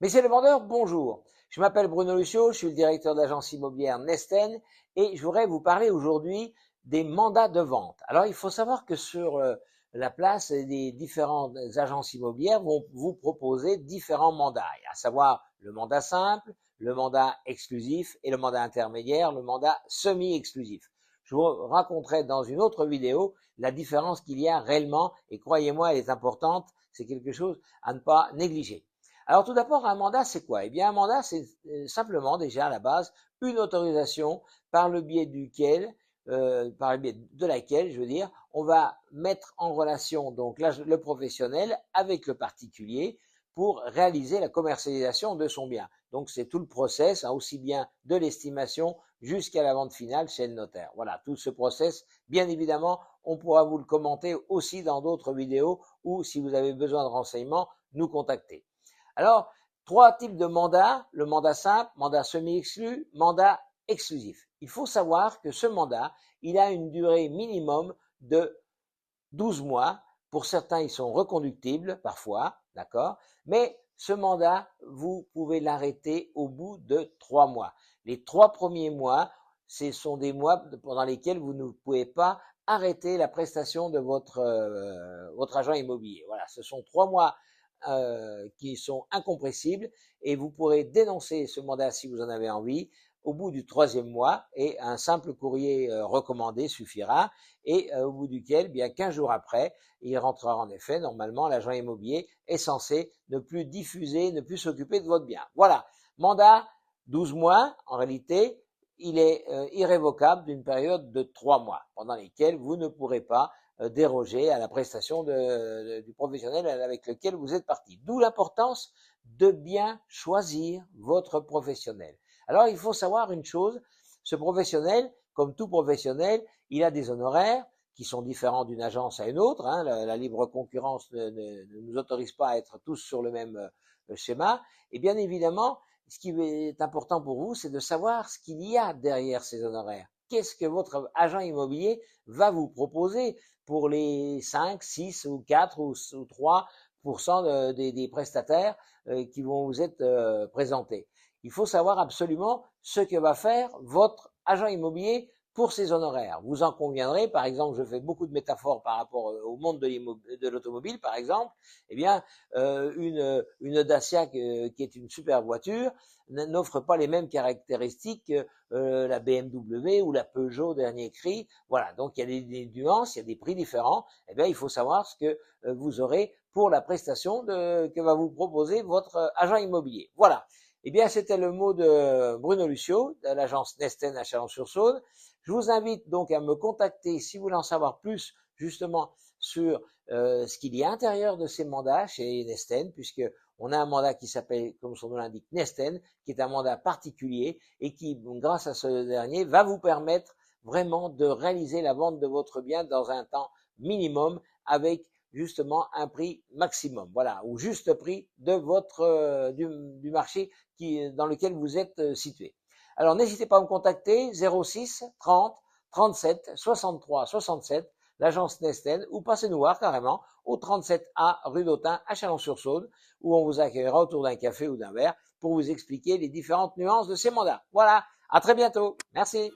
Messieurs les vendeurs, bonjour. Je m'appelle Bruno Lucio, je suis le directeur d'agence immobilière Nesten et je voudrais vous parler aujourd'hui des mandats de vente. Alors, il faut savoir que sur la place, les différentes agences immobilières vont vous proposer différents mandats, à savoir le mandat simple, le mandat exclusif et le mandat intermédiaire, le mandat semi-exclusif. Je vous raconterai dans une autre vidéo la différence qu'il y a réellement et croyez-moi, elle est importante, c'est quelque chose à ne pas négliger. Alors tout d'abord, un mandat, c'est quoi? Eh bien, un mandat, c'est simplement déjà à la base une autorisation par le biais de laquelle, je veux dire, on va mettre en relation donc le professionnel avec le particulier pour réaliser la commercialisation de son bien. Donc c'est tout le process, aussi bien de l'estimation jusqu'à la vente finale chez le notaire. Voilà, tout ce process, bien évidemment, on pourra vous le commenter aussi dans d'autres vidéos ou si vous avez besoin de renseignements, nous contacter. Alors, trois types de mandats, le mandat simple, mandat semi-exclu, mandat exclusif. Il faut savoir que ce mandat, il a une durée minimum de 12 mois. Pour certains, ils sont reconductibles parfois, d'accord? Mais ce mandat, vous pouvez l'arrêter au bout de 3 mois. Les 3 premiers mois, ce sont des mois pendant lesquels vous ne pouvez pas arrêter la prestation de votre agent immobilier. Voilà, ce sont 3 mois qui sont incompressibles et vous pourrez dénoncer ce mandat si vous en avez envie au bout du 3e mois et un simple courrier recommandé suffira et au bout duquel, bien 15 jours après, il rentrera en effet. Normalement, l'agent immobilier est censé ne plus diffuser, ne plus s'occuper de votre bien. Voilà, mandat 12 mois, en réalité, il est irrévocable d'une période de 3 mois pendant lesquels vous ne pourrez pas déroger à la prestation du professionnel avec lequel vous êtes parti. D'où l'importance de bien choisir votre professionnel. Alors, il faut savoir une chose, ce professionnel, comme tout professionnel, il a des honoraires qui sont différents d'une agence à une autre. La libre concurrence ne nous autorise pas à être tous sur le même schéma. Et bien évidemment, ce qui est important pour vous, c'est de savoir ce qu'il y a derrière ces honoraires. Qu'est-ce que votre agent immobilier va vous proposer pour les 5, 6 ou 4 ou 3% des prestataires qui vont vous être présentés. Il faut savoir absolument ce que va faire votre agent immobilier pour ses honoraires. Vous en conviendrez, par exemple, je fais beaucoup de métaphores par rapport au monde de l'automobile, par exemple. Eh bien, une Dacia qui est une super voiture n'offre pas les mêmes caractéristiques que la BMW ou la Peugeot dernier cri. Voilà, donc il y a des nuances, il y a des prix différents. Eh bien, il faut savoir ce que vous aurez pour la prestation que va vous proposer votre agent immobilier. Voilà. Eh bien, c'était le mot de Bruno Lucio, de l'agence Nesten à Chalon-sur-Saône. Je vous invite donc à me contacter si vous voulez en savoir plus justement sur ce qu'il y a à l'intérieur de ces mandats chez Nesten, puisque on a un mandat qui s'appelle, comme son nom l'indique, Nesten, qui est un mandat particulier et qui, grâce à ce dernier, va vous permettre vraiment de réaliser la vente de votre bien dans un temps minimum avec justement un prix maximum, voilà, ou juste prix de votre du marché dans lequel vous êtes situé. Alors n'hésitez pas à me contacter 06 30 37 63 67, l'agence Nesten, ou passez-nous voir carrément au 37A rue d'Autun à Chalon-sur-Saône, où on vous accueillera autour d'un café ou d'un verre pour vous expliquer les différentes nuances de ces mandats. Voilà, à très bientôt. Merci.